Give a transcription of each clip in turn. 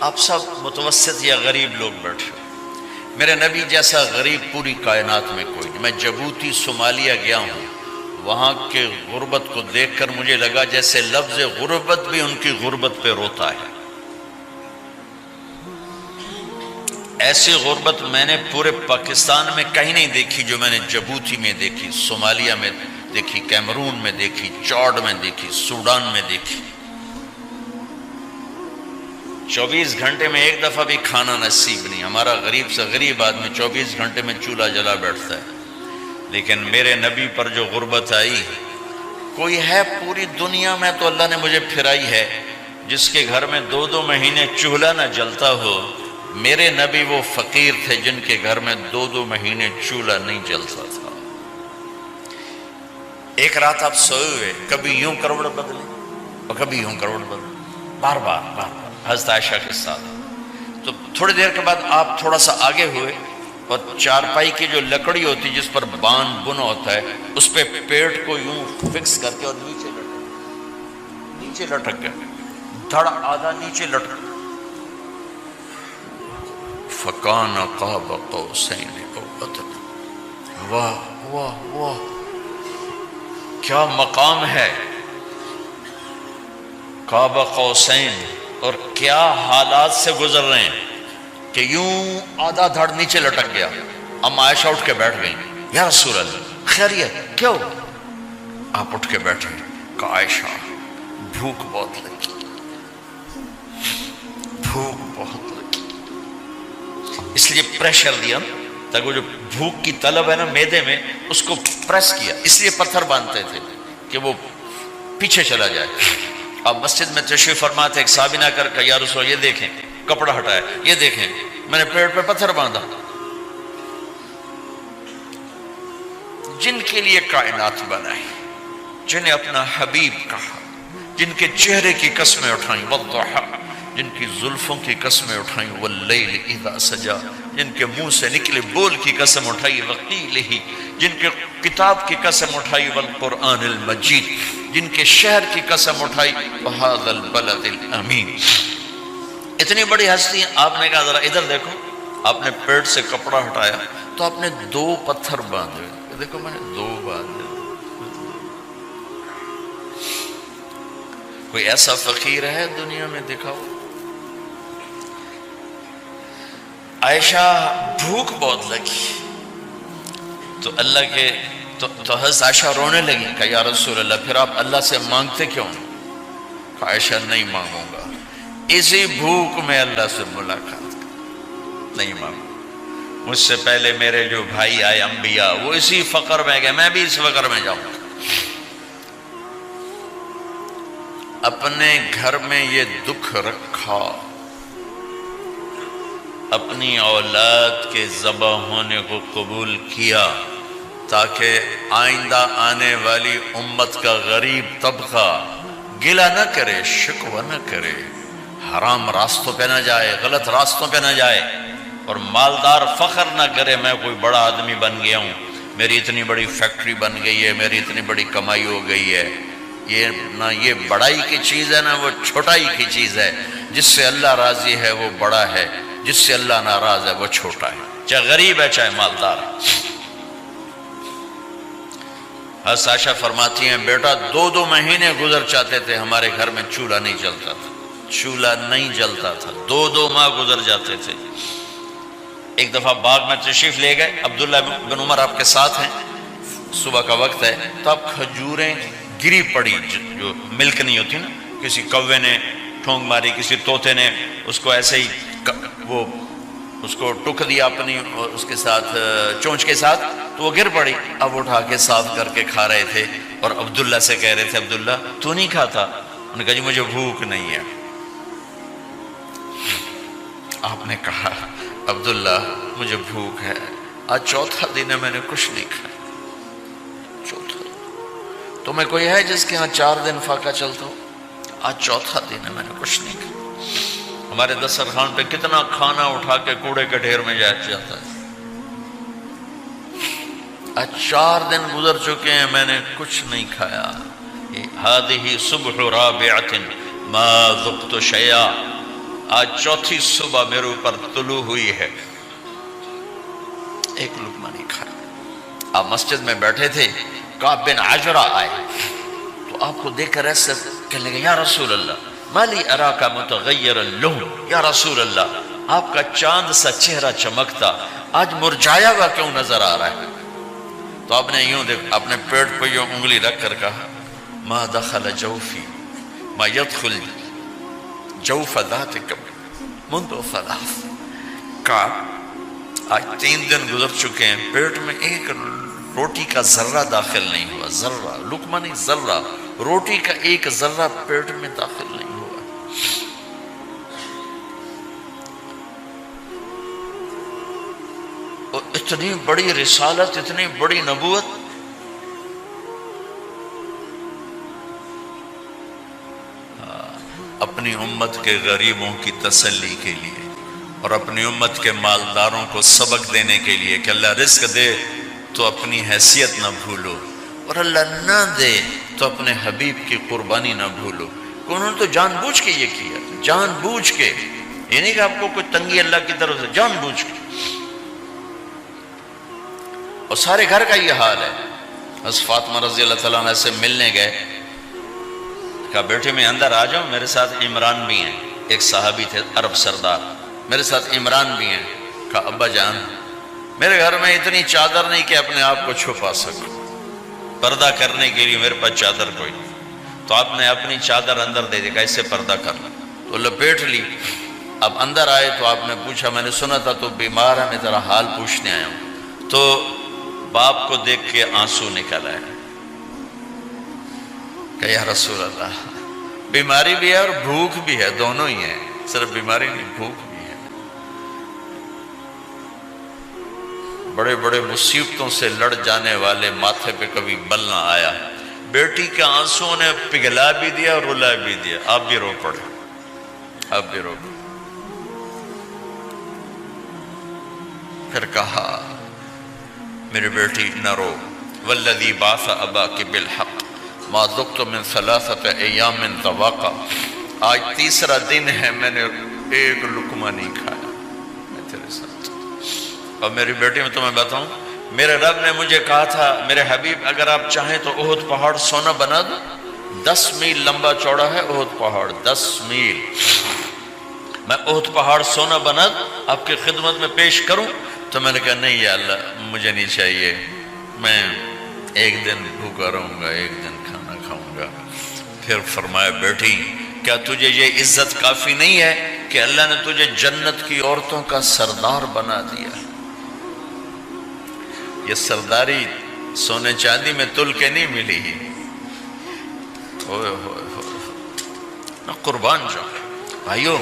آپ سب متوسط یا غریب لوگ بیٹھے ہو، میرے نبی جیسا غریب پوری کائنات میں کوئی نہیں۔ میں جبوتی صومالیہ گیا ہوں، وہاں کے غربت کو دیکھ کر مجھے لگا جیسے لفظ غربت بھی ان کی غربت پہ روتا ہے۔ ایسی غربت میں نے پورے پاکستان میں کہیں نہیں دیکھی جو میں نے جبوتی میں دیکھی، صومالیہ میں دیکھی، کیمرون میں دیکھی، چاڈ میں دیکھی، سوڈان میں دیکھی۔ 24 گھنٹے میں ایک دفعہ بھی کھانا نصیب نہیں۔ ہمارا غریب سے غریب آدمی 24 گھنٹے میں چولہا جلا بیٹھتا ہے، لیکن میرے نبی پر جو غربت آئی، کوئی ہے پوری دنیا میں تو اللہ نے مجھے پھرائی ہے جس کے گھر میں 2 مہینے چولہا نہ جلتا ہو۔ میرے نبی وہ فقیر تھے جن کے گھر میں 2 مہینے چولہا نہیں جلتا تھا۔ ایک رات آپ سوئے ہوئے، کبھی یوں کروڑ بدلے اور کبھی یوں کروڑ بدلے، بار بار حضرت عائشہ کے ساتھ۔ تو تھوڑی دیر کے بعد آپ تھوڑا سا آگے ہوئے اور چارپائی کی جو لکڑی ہوتی جس پر بان بنا ہوتا ہے، اس پہ پیٹ کو یوں فکس کر کے اور نیچے لٹک گئے، دھڑ آدھا نیچے لٹک۔ فَكَانَ قَابَ قَوْسَيْنِ أَوْ أَدْنَىٰ۔ واہ واہ واہ، کیا مقام ہے قاب قوسین، اور کیا حالات سے گزر رہے ہیں کہ یوں آدھا دھڑ نیچے لٹک گیا۔ ام عائشہ اٹھ کے بیٹھ گئیں، یا رسول اللہ خیریت کیوں؟ آپ اٹھ کے بیٹھے، کہا عائشہ بھوک بہت لگی، بھوک بہت لگی، اس لیے پریشر دیا تاکہ وہ جو بھوک کی طلب ہے نا میدے میں، اس کو پریس کیا، اس لیے پتھر باندھتے تھے کہ وہ پیچھے چلا جائے۔ اب مسجد میں تشریف فرما تھے، ایک صحابی نہ کر کہ یا رسول اللہ یہ دیکھیں کپڑا ہٹایا، یہ دیکھیں میں نے پیٹ پہ پتھر باندھا۔ جن کے لیے کائنات بنائی، جنہیں اپنا حبیب کہا، جن کے چہرے کی قسمیں اٹھائیں، والضحی، جن کی زلفوں کی قسمیں اٹھائیں، واللیل اذا سجا، جن کے منہ سے نکلے بول کی قسم اٹھائی، وقیلہ، جن کے کتاب کی قسم اٹھائی، والقرآن المجید، جن کے شہر کی قسم اٹھائی، وہذا البلد الامین۔ اتنی بڑی ہستی ہیں، آپ نے کہا ذرا ادھر دیکھو، آپ نے پیٹ سے کپڑا ہٹایا تو آپ نے 2 پتھر باندھے، دیکھو میں نے 2 باندھے۔ کوئی ایسا فقیر ہے دنیا میں دکھاؤ؟ عائشہ بھوک بہت لگی تو اللہ کے تو حضرت عائشہ رونے لگی، کہا یا رسول اللہ پھر آپ اللہ سے مانگتے کیوں؟ کہا عائشہ نہیں مانگوں گا، اسی بھوک میں اللہ سے ملاقات نہیں مانگوں۔ مجھ سے پہلے میرے جو بھائی آئے انبیاء، وہ اسی فقر میں گئے، میں بھی اس فقر میں جاؤں گا۔ اپنے گھر میں یہ دکھ رکھا، اپنی اولاد کے ذبح ہونے کو قبول کیا تاکہ آئندہ آنے والی امت کا غریب طبقہ گلہ نہ کرے، شکوہ نہ کرے، حرام راستوں پہ نہ جائے، غلط راستوں پہ نہ جائے، اور مالدار فخر نہ کرے میں کوئی بڑا آدمی بن گیا ہوں، میری اتنی بڑی فیکٹری بن گئی ہے، میری اتنی بڑی کمائی ہو گئی ہے۔ یہ نہ یہ بڑائی کی چیز ہے، نہ وہ چھوٹائی کی چیز ہے۔ جس سے اللہ راضی ہے وہ بڑا ہے، جس سے اللہ ناراض ہے وہ چھوٹا ہے، چاہے غریب ہے چاہے مالدار ہے۔ حضرت عائشہ فرماتی ہیں بیٹا 2 مہینے گزر جاتے تھے، ہمارے گھر میں چولہا نہیں جلتا تھا، چولہا نہیں جلتا تھا، 2 ماہ گزر جاتے تھے۔ ایک دفعہ باغ میں تشریف لے گئے، عبداللہ بن عمر آپ کے ساتھ ہیں، صبح کا وقت ہے تو اب کھجوریں گری پڑی، جو ملک نہیں ہوتی نا، کسی کوے نے ٹھونگ ماری، کسی طوطے نے اس کو ایسے ہی وہ اس کو ٹک دیا اپنی اس کے ساتھ چونچ کے ساتھ، تو وہ گر پڑی۔ اب اٹھا کے صاف کر کے کھا رہے تھے اور عبداللہ سے کہہ رہے تھے عبداللہ تو نہیں کھاتا؟ انہوں نے کہا جی مجھے بھوک نہیں ہے۔ آپ نے کہا عبداللہ مجھے بھوک ہے، آج 4تھا دن ہے میں نے کچھ نہیں کھایا، 4تھا دن۔ تمہیں کوئی ہے جس کے ہاں 4 دن فاقہ چلتا ہو؟ آج 4تھا دن ہے میں نے کچھ نہیں کھایا۔ ہمارے دسترخوان پہ کتنا کھانا اٹھا کے کوڑے کے ڈھیر میں جاتا ہے، آج 4 دن گزر چکے ہیں میں نے کچھ نہیں کھایا۔ هذه صبح رابعة ما ذقت شيئا، آج چوتھی صبح میرے اوپر طلوع ہوئی ہے، ایک لقمہ نہیں کھایا۔ آپ مسجد میں بیٹھے تھے، کعب بن عجرہ آئے تو آپ کو دیکھ کر ایسے کہنے لگے یا رسول اللہ مالی اراکا متغیر اللون، یا رسول اللہ آپ کا چاند سا چہرہ چمکتا آج مرجھایا ہوا کیوں نظر آ رہا ہے؟ تو آپ نے یوں دیکھ اپنے پیٹ پہ یوں انگلی رکھ کر کہا ما دخل جوفی ما يدخل جوف ذاتک منذ ثلاث، کعب آج 3 دن گزر چکے ہیں، پیٹ میں ایک روٹی کا ذرہ داخل نہیں ہوا، ذرہ، لقمہ نہیں، ذرہ، روٹی کا ایک ذرہ پیٹ میں داخل نہیں ہوا۔ اور اتنی بڑی رسالت، اتنی بڑی نبوت، اپنی امت کے غریبوں کی تسلی کے لیے اور اپنی امت کے مالداروں کو سبق دینے کے لیے کہ اللہ رزق دے تو اپنی حیثیت نہ بھولو، اور اللہ نہ دے تو اپنے حبیب کی قربانی نہ بھولو۔ انہوں نے تو جان بوجھ کے یہ کیا، جان بوجھ کے، یہ نہیں کہ آپ کو کوئی تنگی اللہ کی طرف سے، جان بوجھ کے۔ اور سارے گھر کا یہ حال ہے۔ حضرت فاطمہ رضی اللہ تعالیٰ عنہ سے ملنے گئے، کہا بیٹے میں اندر آ جاؤں، میرے ساتھ عمران بھی ہیں، ایک صحابی تھے عرب سردار، میرے ساتھ عمران بھی ہیں۔ کہا ابا جان میرے گھر میں اتنی چادر نہیں کہ اپنے آپ کو چھپا سکوں، پردہ کرنے کے لیے میرے پاس چادر کوئی نہیں، تو آپ نے اپنی چادر اندر دے دی، کیسے پردہ کر لی تو لپیٹ لی۔ اب اندر آئے تو آپ نے پوچھا میں نے سنا تھا تو بیمار ہے، میں تیرا حال پوچھنے آیا ہوں۔ تو باپ کو دیکھ کے آنسو نکل آئے کہ یا رسول اللہ بیماری بھی ہے اور بھوک بھی ہے، دونوں ہی ہیں، صرف بیماری نہیں بھوک بھی ہے۔ بڑے بڑے مصیبتوں سے لڑ جانے والے ماتھے پہ کبھی بل نہ آیا۔ بیٹی کے آنسوں نے پگھلا بھی دیا اور رلا بھی دیا، آپ بھی رو پڑے، آپ بھی رو پڑے۔ پھر کہا میری بیٹی نہ رو، والذی بعث اباک بالحق ما ذقت من 3 ایام طواقا، آج 3 دن ہے میں نے ایک لقمہ نہیں کھایا، میں تیرے ساتھ۔ اور میری بیٹی میں تمہیں بتاؤں، میرے رب نے مجھے کہا تھا میرے حبیب اگر آپ چاہیں تو احد پہاڑ سونا بنا دو، 10 میل لمبا چوڑا ہے احد پہاڑ، 10 میل، میں احد پہاڑ سونا بنا دوں آپ کی خدمت میں پیش کروں؟ تو میں نے کہا نہیں یا اللہ مجھے نہیں چاہیے، میں ایک دن بھوکا رہوں گا، ایک دن کھانا کھاؤں گا۔ پھر فرمایا بیٹی کیا تجھے یہ عزت کافی نہیں ہے کہ اللہ نے تجھے جنت کی عورتوں کا سردار بنا دیا؟ یہ سرداری سونے چاندی میں تل کے نہیں ملی، ہوئے ہوئے ہوئے قربان جاؤ۔ بھائیو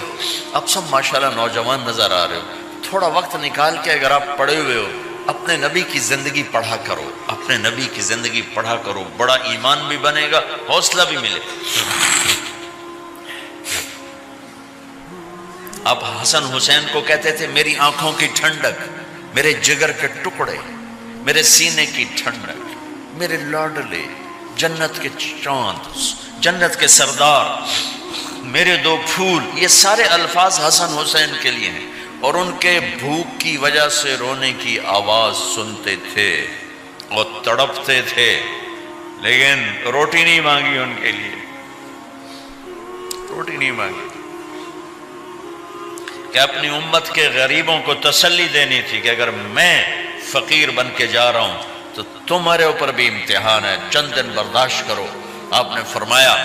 اب سب ماشاءاللہ نوجوان نظر آ رہے ہو، تھوڑا وقت نکال کے اگر آپ پڑھے ہوئے ہو اپنے نبی کی زندگی پڑھا کرو، اپنے نبی کی زندگی پڑھا کرو، بڑا ایمان بھی بنے گا، حوصلہ بھی ملے۔ آپ حسن حسین کو کہتے تھے میری آنکھوں کی ٹھنڈک، میرے جگر کے ٹکڑے، میرے سینے کی ٹھنڈک، میرے لاڈلے، جنت کے چاند، جنت کے سردار، میرے 2 پھول، یہ سارے الفاظ حسن حسین کے لیے ہیں۔ اور ان کے بھوک کی وجہ سے رونے کی آواز سنتے تھے اور تڑپتے تھے، لیکن روٹی نہیں مانگی ان کے لیے، روٹی نہیں مانگی، کہ اپنی امت کے غریبوں کو تسلی دینی تھی کہ اگر میں فقیر بن کے جا رہا ہوں تو تمہارے اوپر بھی امتحان ہے، چند دن برداشت کرو۔ آپ نے فرمایا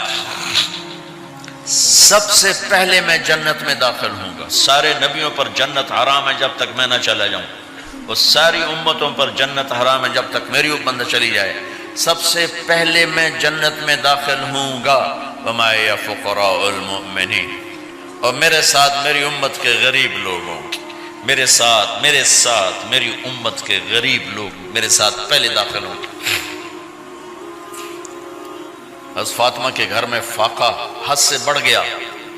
سب سے پہلے میں جنت میں داخل ہوں گا، سارے نبیوں پر جنت حرام ہے جب تک میں نہ چلا جاؤں، اور ساری امتوں پر جنت حرام ہے جب تک میری امت نہ چلی جائے، سب سے پہلے میں جنت میں داخل ہوں گا۔ وما یا فقراء المؤمنین، اور میرے ساتھ میری امت کے غریب لوگوں، میرے ساتھ میری امت کے غریب لوگ میرے ساتھ پہلے داخل ہوں گے۔ حضرت فاطمہ کے گھر میں فاقہ حد سے بڑھ گیا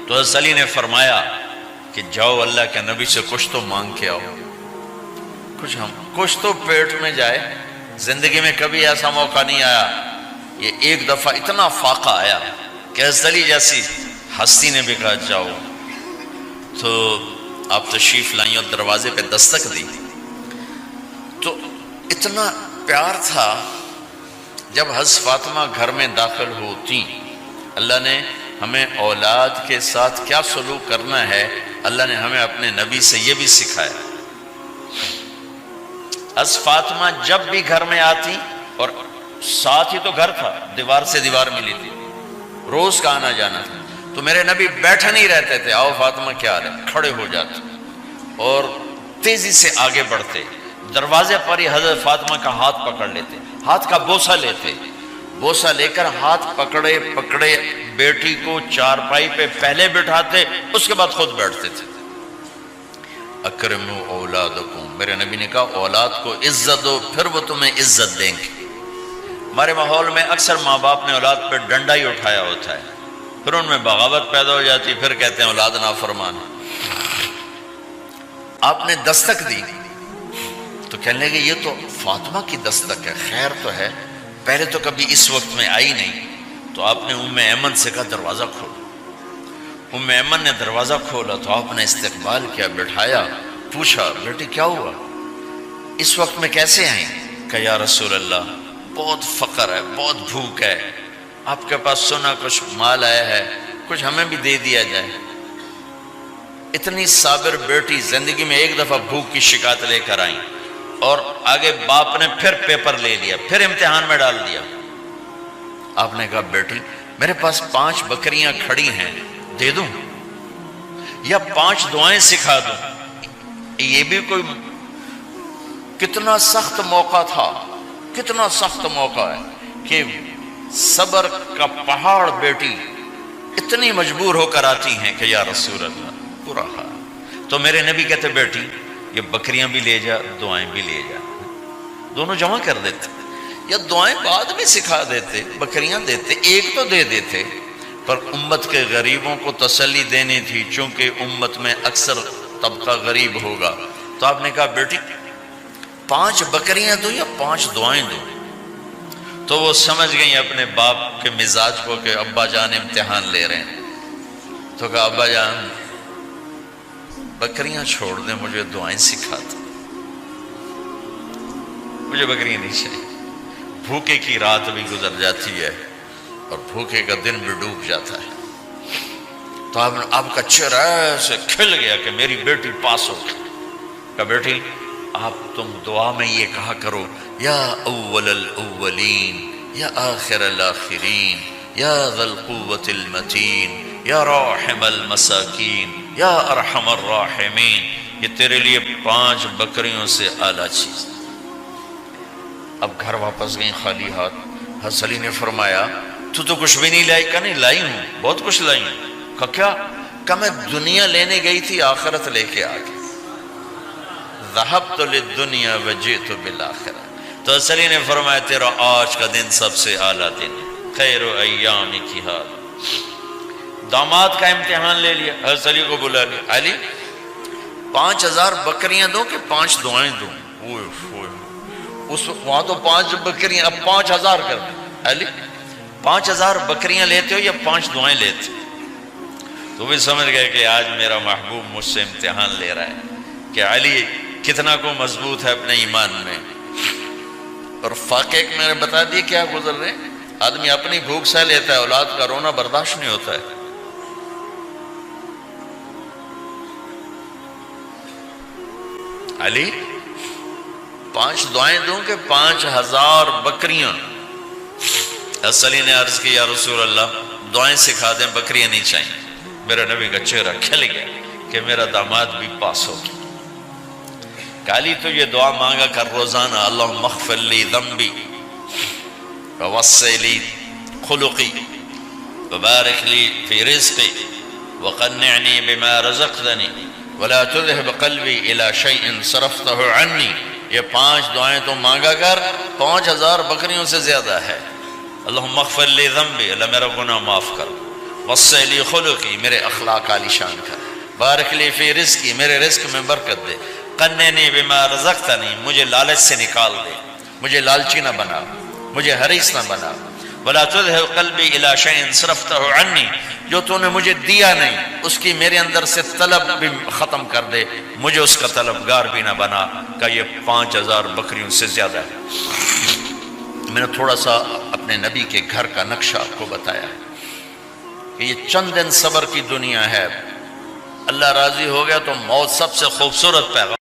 تو حضرت علی نے فرمایا کہ جاؤ اللہ کے نبی سے کچھ تو مانگ کے آؤ، کچھ تو پیٹ میں جائے۔ زندگی میں کبھی ایسا موقع نہیں آیا، یہ ایک دفعہ اتنا فاقہ آیا کہ حضرت علی جیسی ہستی نے بھی کہا جاؤ تو آپ تشریف لائیں اور دروازے پہ دستک دی تو اتنا پیار تھا. جب حضرت فاطمہ گھر میں داخل ہوتی، اللہ نے ہمیں اولاد کے ساتھ کیا سلوک کرنا ہے اللہ نے ہمیں اپنے نبی سے یہ بھی سکھایا. حضرت فاطمہ جب بھی گھر میں آتی، اور ساتھ ہی تو گھر تھا، دیوار سے دیوار ملی تھی، روز کا آنا جانا تھا، تو میرے نبی بیٹھے نہیں رہتے تھے، آؤ فاطمہ کیا حال ہے، کھڑے ہو جاتے اور تیزی سے آگے بڑھتے. دروازے پر ہی حضرت فاطمہ کا ہاتھ پکڑ لیتے، ہاتھ کا بوسہ لیتے، بوسہ لے کر ہاتھ پکڑے پکڑے بیٹی کو چارپائی پہ پہلے بٹھاتے، اس کے بعد خود بیٹھتے تھے. اکرموا اولادکم، میرے نبی نے کہا اولاد کو عزت دو، پھر وہ تمہیں عزت دیں گے. ہمارے ماحول میں اکثر ماں باپ نے اولاد پہ ڈنڈا ہی اٹھایا ہوتا ہے، پھر ان میں بغاوت پیدا ہو جاتی، پھر کہتے ہیں اولاد نافرمان. آپ نے دستک دی تو کہنے لگے یہ تو فاطمہ کی دستک ہے، خیر تو ہے، پہلے تو کبھی اس وقت میں آئی نہیں. تو آپ نے ام ایمن سے کہا دروازہ کھولو. ام ایمن نے دروازہ کھولا تو آپ نے استقبال کیا، بٹھایا، پوچھا بیٹی کیا ہوا، اس وقت میں کیسے آئیں؟ کہ یا رسول اللہ بہت فقر ہے، بہت بھوک ہے، آپ کے پاس سنا کچھ مال آیا ہے، کچھ ہمیں بھی دے دیا جائے. اتنی صابر بیٹی زندگی میں ایک دفعہ بھوک کی شکایت لے کر آئیں، اور آگے باپ نے پھر پیپر لے لیا، پھر امتحان میں ڈال دیا. آپ نے کہا بیٹی میرے پاس 5 بکریاں کھڑی ہیں، دے دوں یا 5 دعائیں سکھا دوں؟ یہ بھی کوئی کتنا سخت موقع تھا، کتنا سخت موقع ہے کہ صبر کا پہاڑ بیٹی اتنی مجبور ہو کر آتی ہیں کہ یا رسول اللہ برا حال. تو میرے نبی کہتے بیٹی یہ بکریاں بھی لے جا، دعائیں بھی لے جا، دونوں جمع کر دیتے، یا دعائیں بعد میں سکھا دیتے، بکریاں دیتے، ایک تو دے دیتے. پر امت کے غریبوں کو تسلی دینی تھی، چونکہ امت میں اکثر طبقہ غریب ہوگا. تو آپ نے کہا بیٹی 5 بکریاں دوں یا 5 دعائیں دوں؟ تو وہ سمجھ گئی اپنے باپ کے مزاج کو کہ ابا جان امتحان لے رہے ہیں. تو کہا ابا جان بکریاں چھوڑ دیں، مجھے دعائیں سکھا دیں، مجھے بکریاں نہیں چاہیے. بھوکے کی رات بھی گزر جاتی ہے اور بھوکے کا دن بھی ڈوب جاتا ہے. تو آپ کا چہرہ ایسے کھل گیا کہ میری بیٹی پاس ہو گئی. کہا بیٹی آپ تم دعا میں یہ کہا کرو یا اول الاولین یا آخر الاخرین یا ذا القوة المتین یا راحم المساکین یا ارحم الراحمین. یہ تیرے لیے 5 بکریوں سے اعلیٰ چیز. اب گھر واپس گئیں خالی ہاتھ. حضرت علی نے فرمایا تو کچھ بھی نہیں لائی؟ کہا نہیں لائی ہوں، بہت کچھ لائی ہوں. کہا کیا؟ کہا میں دنیا لینے گئی تھی، آخرت لے کے آ گئی. ذهبت للدنیا وجئت بالآخرہ. تو حضرت علی نے فرمایا تیرا آج کا دن سب سے اعلیٰ دن ہے، خیر ایام کی حال. داماد کا امتحان لے لیا، حضرت علی کو بلا لیا. علی 5000 بکریاں دوں کہ 5 دعائیں دوں؟ اس وہاں تو 5 بکریاں، اب 5000 کر دیں. علی 5000 بکریاں لیتے ہو یا 5 دعائیں لیتے ہو؟ تو بھی سمجھ گئے کہ آج میرا محبوب مجھ سے امتحان لے رہا ہے کہ علی کتنا کو مضبوط ہے اپنے ایمان میں. اور فاقے میں نے بتا دیے کیا گزر رہے ہیں. آدمی اپنی بھوک سہ لیتا ہے، اولاد کا رونا برداشت نہیں ہوتا ہے. علی 5 دعائیں دوں کہ 5000 بکریاں؟ حضرت علی نے عرض کی یا رسول اللہ دعائیں سکھا دیں، بکریاں نہیں چاہیے. میرا نبی کا چہرہ کھل گیا کہ میرا داماد بھی پاس ہو گیا. علی تو یہ دعا مانگا کر روزانہ، اللہم اغفر لی ذنبی ووسع لی خلقی وبارک لی فی رزقی وقنعنی بما رزقتنی ولا تذهب قلبی الی شیء صرفته عنی. یہ 5 دعائیں تو مانگا کر، 5000 بکریوں سے زیادہ ہے. اللہم اغفر لی ذنبی، اللہ میرا گناہ معاف کر. وسع لی خلقی، میرے اخلاق عالی شان کر. بارک لی فی رزقی، میرے رزق میں برکت دے. قنعنی بما رزقتنی، مجھے لالچ سے نکال دے، مجھے لالچی نہ بنا، مجھے حریص نہ بنا. ولا تذهب قلبی الی شیء صرفتہ عنی، جو تو نے مجھے دیا نہیں اس کی میرے اندر سے طلب بھی ختم کر دے، مجھے اس کا طلبگار بھی نہ بنا، کہ یہ 5000 بکریوں سے زیادہ ہے۔ میں نے تھوڑا سا اپنے نبی کے گھر کا نقشہ آپ کو بتایا کہ یہ چند دن صبر کی دنیا ہے، اللہ راضی ہو گیا تو موت سب سے خوبصورت پیغام